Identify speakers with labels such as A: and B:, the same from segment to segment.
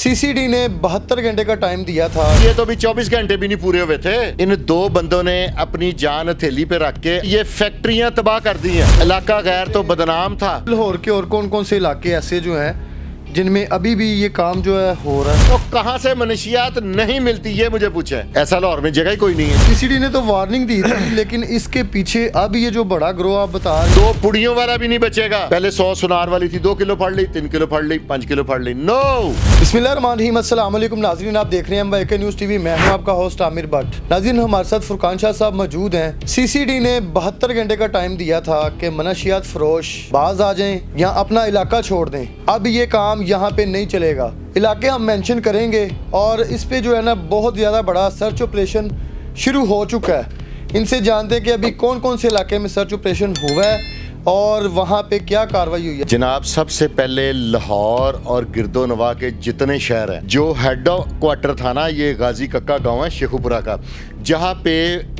A: CCD ने 72 घंटे का टाइम दिया था।
B: ये तो भी 24 घंटे भी नहीं पूरे हुए थे। इन दो बंदों ने अपनी जान हथेली पे रख के ये फैक्ट्रियां तबाह कर दी हैं। इलाका गैर तो बदनाम था।
A: लाहौर के और कौन कौन से इलाके ऐसे जो हैं जिनमें अभी भी ये काम जो है हो रहा है?
B: तो कहां से मनशियात नहीं मिलती ये मुझे पूछे। ऐसा लाहौर में जगह ही कोई नहीं है।
A: सीसीडी ने तो वार्निंग दी थी, लेकिन इसके पीछे अब ये जो बड़ा ग्रोह आप बता रहे हैं,
B: 2 पुड़ियों वाला भी नहीं बचेगा। पहले 100 सुनार वाली थी, 2 किलो फाड़ ली, 3 किलो फाड़ ली, 5 किलो फाड़ ली। नो।
A: बिस्मिल्लाहिर्रहमानिर्रहीम। अस्सलाम वालेकुम नाज़रीन, आप देख रहे हैं एके न्यूज़ टीवी। मैं हूं आपका होस्ट आमिर भट्ट। नाज़रीन, हमारे साथ फुरकान शाह साहब मौजूद हैं। सीसीडी ने 72 घंटे का टाइम दिया था कि मनशियात फरोश बाज आ जाएं या अपना इलाका छोड़ दें। अब ये काम यहाँ पे नहीं चलेगा। इलाके हम मेंशन करेंगे और इस पे जो है ना बहुत ज़्यादा बड़ा सर्च ऑपरेशन शुरू हो चुका है। इनसे जानते हैं कि अभी कौन कौन से इलाके में सर्च ऑपरेशन हुआ है और वहाँ पे क्या कार्रवाई हुई है।
B: जनाब, सबसे पहले लाहौर और गिरदो नवा के जितने शहर हैं, जो हेड क्वार्टर था ना, ये गाजी कक्का गांव है शेखुपुरा का, जहाँ पे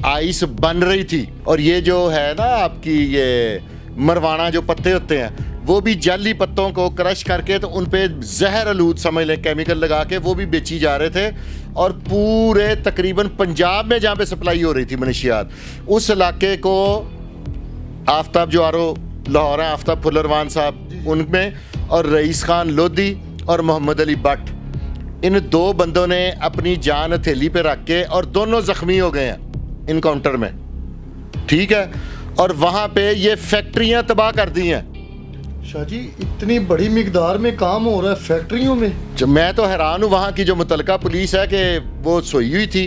B: आइस बन रही थी। और ये जो है ना आपकी ये मरवाना जो पत्ते होते हैं, वो भी जाली पत्तों को क्रश करके तो उन पे जहर आलूद समझ लें केमिकल लगा के वो भी बेची जा रहे थे। और पूरे तकरीबन पंजाब में जहाँ पे सप्लाई हो रही थी मनशियात, उस इलाके को आफ्ताब जो आरो लाहौर है, आफ्ताब फुलरवान साहब उनमें, और रईस खान लोधी और मोहम्मद अली भट्ट, इन 2 बंदों ने अपनी जान हथेली पे रख के, और दोनों जख्मी हो गए हैं इनकाउंटर में, ठीक है। और वहाँ पे ये फैक्ट्रियाँ तबाह कर दी हैं।
A: शाह जी, इतनी बड़ी मिकदार में काम हो रहा है फैक्ट्रियों में।
B: मैं तो हैरान हूँ। वहाँ की जो मुतलका पुलिस है कि वो सोई हुई थी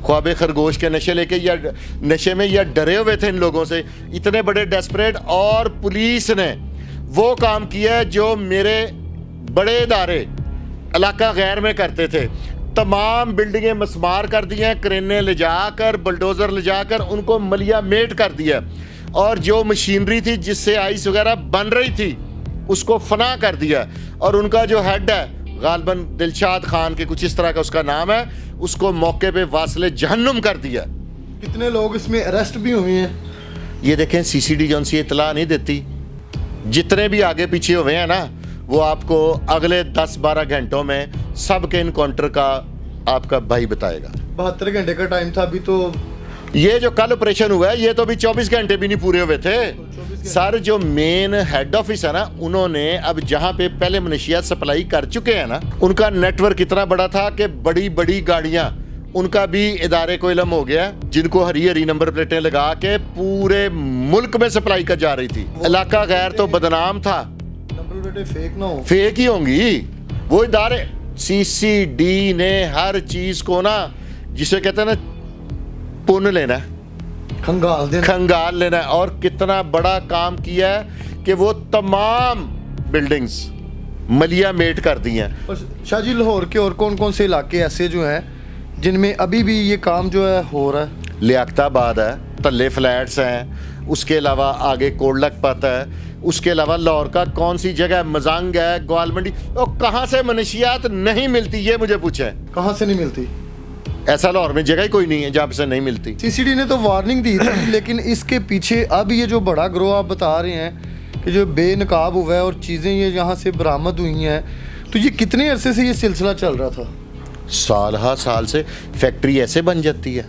B: ख्वाबे खरगोश के नशे लेके, या नशे में, या डरे हुए थे इन लोगों से, इतने बड़े डेस्परेट। और पुलिस ने वो काम किया है जो मेरे बड़े इदारे इलाका गैर में करते थे। तमाम बिल्डिंगें मस्मार कर दी हैं, क्रेनें ले जाकर, बुलडोज़र ले जाकर उनको मलिया मेट कर दिया। और जो मशीनरी थी जिससे आइस वगैरह बन रही थी उसको फना कर दिया। और उनका जो हेड है गालबन दिलशाद खान के कुछ इस तरह का उसका नाम है, उसको मौके पे वासले जहन्नुम कर दिया।
A: कितने लोग इसमें अरेस्ट भी हुए हैं?
B: ये देखें, सीसीडी जो सी इतला नहीं देती। जितने भी आगे पीछे हुए हैं ना, वो आपको अगले 10-12 घंटों में सबके इनकाउंटर का आपका भाई बताएगा।
A: 72 घंटे का टाइम था। अभी तो
B: ये जो कल ऑपरेशन हुआ है, ये तो अभी 24 घंटे भी नहीं पूरे हुए थे। सर, जो मेन हेड ऑफिस है ना, उन्होंने अब जहां पे पहले मनशियात सप्लाई कर चुके हैं ना, उनका नेटवर्क इतना बड़ा था कि बड़ी बड़ी गाड़ियां उनका भी इदारे को इल्म हो गया, जिनको हरी हरी नंबर प्लेटें लगा के पूरे मुल्क में सप्लाई कर जा रही थी। इलाका गैर तो बदनाम था।
A: नंबर प्लेटें फेक ना हो।
B: फेक ही होंगी वो इदारे। सीसीडी ने हर चीज को ना, जिसे कहते हैं ना, पुन लेना, खंगाल लेना। और कितना बड़ा काम किया है कि वो तमाम बिल्डिंग्स मलिया मेट कर दी हैं।
A: और शाह जी, लाहौर के और कौन कौन से इलाके ऐसे जो हैं जिनमें अभी भी ये काम जो है हो रहा है?
B: लियाकताबाद है, तल्ले फ्लैट्स हैं, उसके अलावा आगे कोडलखपत है, उसके अलावा लाहौर का कौन सी जगह, मजांग है, ग्वाल मंडी। और कहाँ से मनशियात नहीं मिलती ये मुझे पूछे।
A: कहाँ से नहीं मिलती?
B: ऐसा लाहौर में जगह ही कोई नहीं है जहाँ से नहीं मिलती।
A: सीसीडी ने तो वार्निंग दी थी, लेकिन इसके पीछे अब ये जो बड़ा ग्रोह आप बता रहे हैं कि जो बेनकाब हुआ है और चीज़ें ये यहाँ से बरामद हुई हैं, तो ये कितने अरसे से ये सिलसिला चल रहा था?
B: साल से फैक्ट्री ऐसे बन जाती है।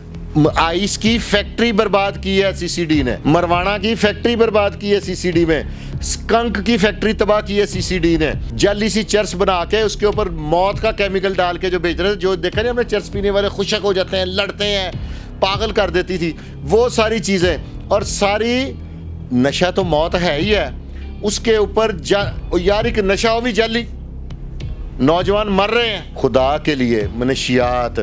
B: आइस की फैक्ट्री बर्बाद की है सीसीडी ने, मरवाना की फैक्ट्री बर्बाद की है सीसीडी में, स्कंक की फैक्ट्री तबाह की है सीसीडी ने, जाली सी चर्स बना के उसके ऊपर मौत का केमिकल डाल के जो बेच रहे थे, जो देखा नहीं हमने, चर्स पीने वाले खुशक हो जाते हैं, लड़ते हैं, पागल कर देती थी वो सारी चीज़ें। और सारी नशा तो मौत है ही है, उसके ऊपर यार एक नशा हो भी जाली, नौजवान मर रहे हैं। खुदा के लिए मनशियात,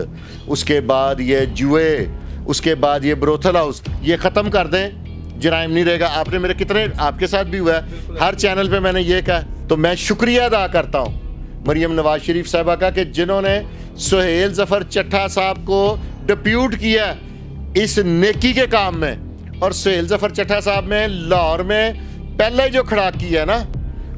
B: उसके बाद ये जुए, उसके बाद ये ब्रोथल हाउस, ये ख़त्म कर दें, जराइम नहीं रहेगा। आपने मेरे कितने, आपके साथ भी हुआ है, हर चैनल पे मैंने ये कहा। तो मैं शुक्रिया अदा करता हूँ मरियम नवाज शरीफ साहबा का कि जिन्होंने सुहेल जफर चट्टा साहब को डिप्यूट किया इस नेकी के काम में। और सुहेल जफर चट्टा साहब ने लाहौर में पहले जो खड़ा किया ना,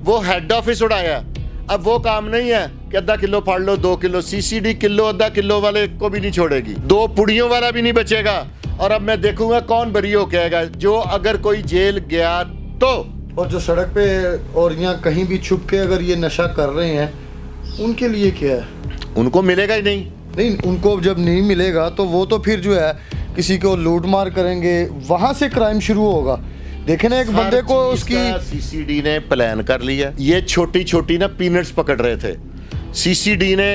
B: वो हेड ऑफिस उड़ाया। अब वो काम नहीं है कि आधा किलो फाड़ लो, 2 किलो। सीसीडी किलो आधा किलो वाले को भी नहीं छोड़ेगी, 2 पुड़ियों वाला भी नहीं बचेगा। और अब मैं देखूंगा कौन बरी हो कहेगा, जो अगर कोई जेल गया तो।
A: और जो सड़क पे और यहाँ कहीं भी छुप के अगर ये नशा कर रहे हैं, उनके लिए क्या है?
B: उनको मिलेगा ही नहीं।
A: नहीं, उनको जब नहीं मिलेगा तो वो तो फिर जो है किसी को लूट मार करेंगे, वहां से क्राइम शुरू होगा। देखे ना, एक बंदे को उसकी
B: सीसीडी ने प्लान कर लिया। ये छोटी छोटी ना पीनट्स पकड़ रहे थे, सीसीडी ने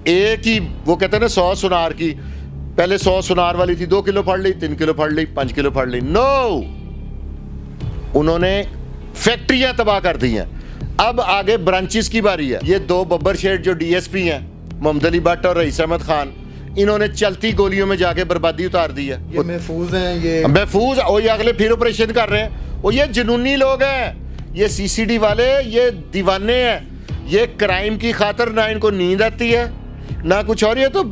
B: एक ही, वो कहते हैं ना 100 सुनार की, पहले 100 सुनार वाली थी, 2 किलो फाड़ ली, 3 किलो फाड़ ली, 5 किलो फाड़ ली। नो, उन्होंने फैक्ट्रियां तबाह कर दी हैं। अब आगे ब्रांचेस की बारी है। ये 2 बब्बर शेठ जो डीएसपी हैं, मोहम्मद अली भट्ट और रईस अहमद खान, इन्होंने चलती गोलियों में जाके बर्बादी उतार दी है।
A: ये महफूज हैं, ये
B: महफूज, और ये अगले फिर ऑपरेशन कर रहे हैं। और ये जुनूनी लोग हैं, ये सीसीडी वाले, ये दीवाने हैं। ये क्राइम की खातर ना इनको नींद आती है ना कुछ और। ये तो,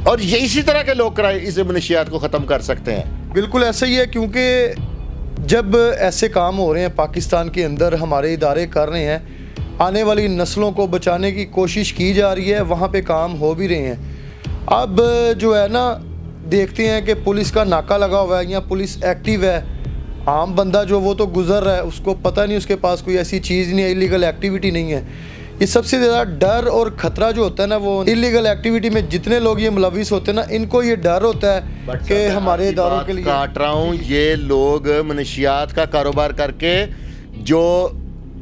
B: और ये इसी तरह के लोग इस मनशियात को ख़त्म कर सकते हैं।
A: बिल्कुल ऐसा ही है, क्योंकि जब ऐसे काम हो रहे हैं पाकिस्तान के अंदर, हमारे इदारे कर रहे हैं, आने वाली नस्लों को बचाने की कोशिश की जा रही है, वहाँ पे काम हो भी रहे हैं। अब जो है ना, देखते हैं कि पुलिस का नाका लगा हुआ है या पुलिस एक्टिव है। आम बंदा जो वो तो गुजर रहा है, उसको पता नहीं, उसके पास कोई ऐसी चीज़ नहीं है, इलीगल एक्टिविटी नहीं है। ये सबसे ज़्यादा डर और ख़तरा जो होता है ना, वो इलीगल एक्टिविटी में जितने लोग ये मुलविस होते हैं ना, इनको ये डर होता है कि हमारे इदारों के लिए
B: काट रहा हूँ, ये लोग मनशियात का कारोबार करके जो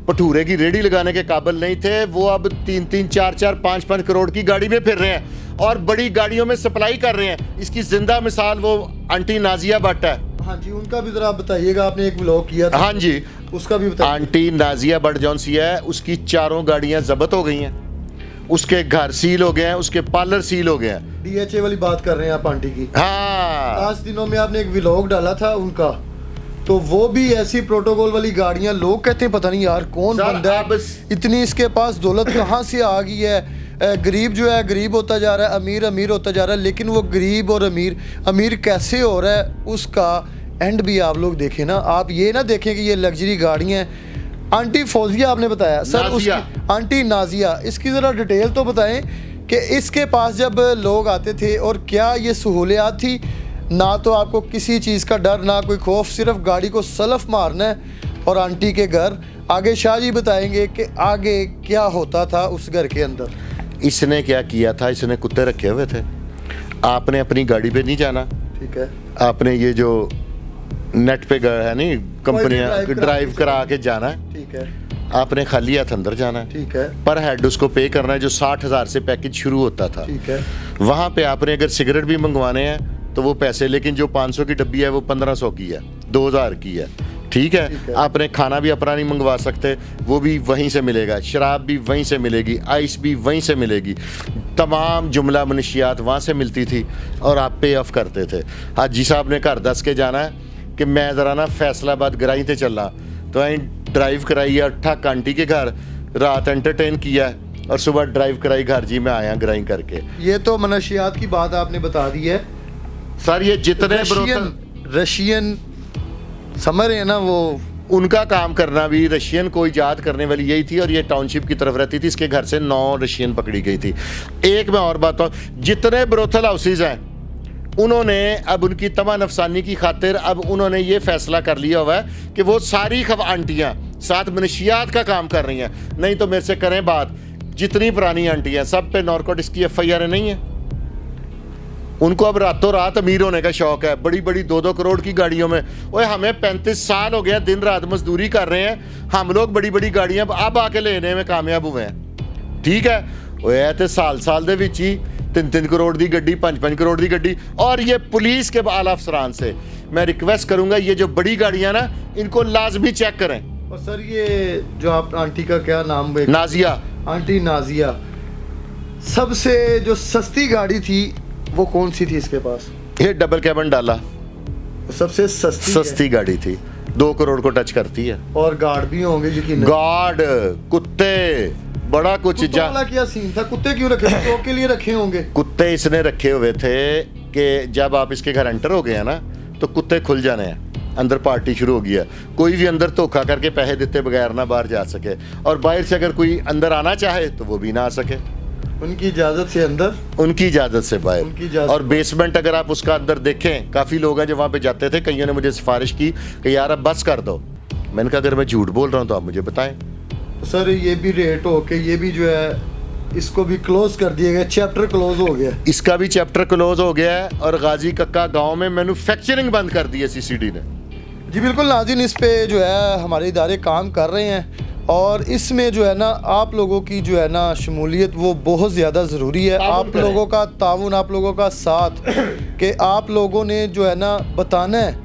B: भटूरे की रेडी लगाने के काबिल नहीं थे, वो अब 3-3, 4-4, 5-5 करोड़ की गाड़ी में फिर रहे हैं और बड़ी गाड़ियों में सप्लाई कर रहे हैं। इसकी जिंदा मिसाल वो आंटी नाजिया भट्ट है।
A: हाँ जी, उनका भी जरा बताइएगा, आपने एक व्लॉग किया था।
B: हाँ जी,
A: उसका भी बताइए।
B: आंटी नाजिया भट्ट जौन सी है, उसकी 4 गाड़ियां जब्त हो गई हैं, उसके घर सील हो गए हैं, उसके पार्लर सील हो गए हैं।
A: डीएचए वाली बात कर रहे हैं आप आंटी की?
B: हाँ,
A: 5 दिनों में आपने एक व्लॉग डाला था उनका, तो वो भी ऐसी प्रोटोकॉल वाली गाड़ियां, लोग कहते हैं पता नहीं यार कौन बंदा है, इतनी इसके पास दौलत कहाँ से आ गई है। गरीब जो है गरीब होता जा रहा है, अमीर अमीर होता जा रहा है, लेकिन वो गरीब और अमीर कैसे हो रहा है, उसका एंड भी आप लोग देखें ना। आप ये ना देखें कि ये लग्जरी गाड़ियाँ हैं। आंटी फौजिया आपने बताया सर, उसकी आंटी नाजिया, इसकी ज़रा डिटेल तो बताएं कि इसके पास जब लोग आते थे और क्या ये सहूलियात थी, ना तो आपको किसी चीज़ का डर, ना कोई खौफ, सिर्फ गाड़ी को सलफ मारना है और आंटी के घर। आगे शाह जी बताएंगे कि आगे क्या होता था उस घर के अंदर।
B: इसने क्या किया था, इसने कुत्ते रखे हुए थे। आपने अपनी गाड़ी पे नहीं जाना, ठीक है, आपने ये जो नेट पे है नहीं कंपनियां ड्राइव करा के जाना है, ठीक है, आपने खाली हाथ अंदर जाना है, ठीक है, पर हेड उसको पे करना है जो 60,000 से पैकेज शुरू होता था, ठीक है। वहाँ पे आपने अगर सिगरेट भी मंगवाने हैं तो वो पैसे, लेकिन जो 500 की डब्बी है वो 1500 की है, 2000 की है, ठीक है। आपने खाना भी अपना नहीं मंगवा सकते, वो भी वहीं से मिलेगा, शराब भी वहीं से मिलेगी, आइस भी वहीं से मिलेगी, तमाम जुमला मनशियात वहाँ से मिलती थी और आप पे ऑफ करते थे। हाजी साहब ने घर दस के जाना है कि मैं ज़रा ना फैसलाबाद गराई थे चलना, तो अं ड्राइव कराई है ठक आंटी के घर, रात एंटरटेन किया और सुबह ड्राइव कराई घर, जी मैं आया गराई करके।
A: ये तो मनशियात की बात आपने बता दी है
B: सर। ये जितने
A: रशियन समझ रहे हैं ना, वो
B: उनका काम करना भी, रशियन को इजाद करने वाली यही थी और ये टाउनशिप की तरफ रहती थी। इसके घर से 9 रशियन पकड़ी गई थी। एक मैं और बात, जितने ब्रोथल हाउसेज हैं, उन्होंने अब उनकी तमा नफसानी की खातिर अब उन्होंने ये फैसला कर लिया हुआ है कि वो सारी आंटियाँ साथ मनशियात का काम कर रही हैं। नहीं तो मेरे से करें बात, जितनी पुरानी आंटियाँ सब पे नारकोटिक्स की FIR नहीं है। उनको अब रातों रात अमीर होने का शौक है, बड़ी बड़ी 2-2 करोड़ की गाड़ियों में। ओए हमें 35 साल हो गया दिन रात मजदूरी कर रहे हैं, हम लोग बड़ी बड़ी गाड़ियां अब आके लेने में कामयाब हुए हैं, ठीक है। ओए तो साल दे विच ही 3-3 करोड़ की गड्डी, 5-5 करोड़ की गड्डी। और ये पुलिस के आला अफसरान से मैं रिक्वेस्ट करूंगा, ये जो बड़ी गाड़ियां ना, इनको लाजमी चेक करें।
A: और सर ये जो आप आंटी का क्या नाम,
B: नाजिया,
A: आंटी नाजिया, सबसे जो सस्ती गाड़ी थी वो कौन सी थी इसके पास?
B: ये डबल कैबिन डाला,
A: सबसे सस्ती
B: गाड़ी थी, 2 करोड़ को टच करती है।
A: और गार्ड भी होंगे यकीन,
B: गार्ड, कुत्ते, बड़ा कुछ।
A: क्या सीन था? कुत्ते क्यों रखे? शौक के लिए रखे होंगे।
B: कुत्ते इसने रखे हुए थे कि जब आप इसके घर एंटर हो गए ना, तो कुत्ते खुल जाने हैं, अंदर पार्टी शुरू हो गया। कोई भी अंदर धोखा करके पैसे देते बगैर ना बाहर जा सके, और बाहर से अगर कोई अंदर आना चाहे तो वो भी ना आ सके।
A: उनकी इजाजत से अंदर,
B: उनकी इजाजत से बाहर। और बेसमेंट अगर आप उसका अंदर देखें, काफ़ी लोग हैं जो वहाँ पे जाते थे। कईयों ने मुझे सिफारिश की कि यार अब बस कर दो। मैंने कहा अगर मैं झूठ बोल रहा हूँ तो आप मुझे बताएं।
A: सर ये भी रेट हो के, ये भी जो है इसको भी क्लोज कर दिया गया, चैप्टर क्लोज हो गया।
B: इसका भी चैप्टर क्लोज हो गया है और गाजी कक्का गांव में मैन्युफैक्चरिंग बंद कर दी है सीसीडी ने।
A: जी बिल्कुल नाज़रीन, इस पे जो है हमारे इदारे काम कर रहे हैं और इसमें जो है ना आप लोगों की जो है ना शमूलियत वो बहुत ज़्यादा ज़रूरी है। आप लोगों का ताउन, आप लोगों का साथ कि आप लोगों ने जो है ना बताना है।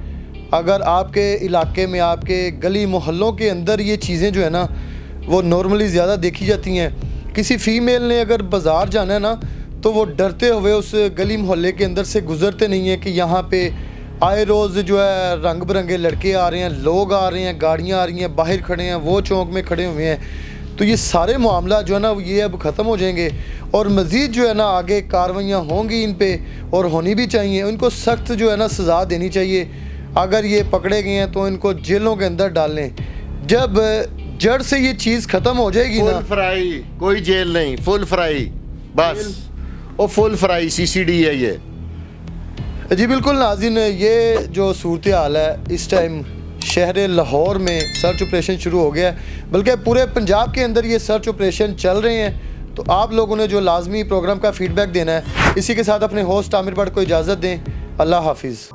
A: अगर आपके इलाके में, आपके गली मोहल्लों के अंदर ये चीज़ें जो है ना वो नॉर्मली ज़्यादा देखी जाती हैं। किसी फ़ीमेल ने अगर बाज़ार जाना है ना तो वो डरते हुए उस गली मोहल्ले के अंदर से गुज़रते नहीं हैं कि यहाँ पे आए रोज़ जो है रंग बिरंगे लड़के आ रहे हैं, लोग आ रहे हैं, गाड़ियाँ आ रही हैं, बाहर खड़े हैं, वो चौक में खड़े हुए हैं। तो ये सारे मामला जो है ना ये अब ख़त्म हो जाएंगे और मज़ीद जो है ना आगे कार्रवाइयाँ होंगी इन पे और होनी भी चाहिए। इनको सख्त जो है ना सज़ा देनी चाहिए। अगर ये पकड़े गए हैं तो इनको जेलों के अंदर डालें। जब जड़ से ये चीज़ ख़त्म हो जाएगी ना,
B: फुल फ्राई, कोई जेल नहीं, फुल फ्राई बस। और फुल फ्राई सीसीडी है ये।
A: जी बिल्कुल नाज़रीन, ये जो सूरत हाल है इस टाइम शहर लाहौर में सर्च ऑपरेशन शुरू हो गया है, बल्कि पूरे पंजाब के अंदर ये सर्च ऑपरेशन चल रहे हैं। तो आप लोगों ने जो लाजमी प्रोग्राम का फ़ीडबैक देना है। इसी के साथ अपने होस्ट आमिर भट्ट को इजाज़त दें। अल्लाह हाफिज़।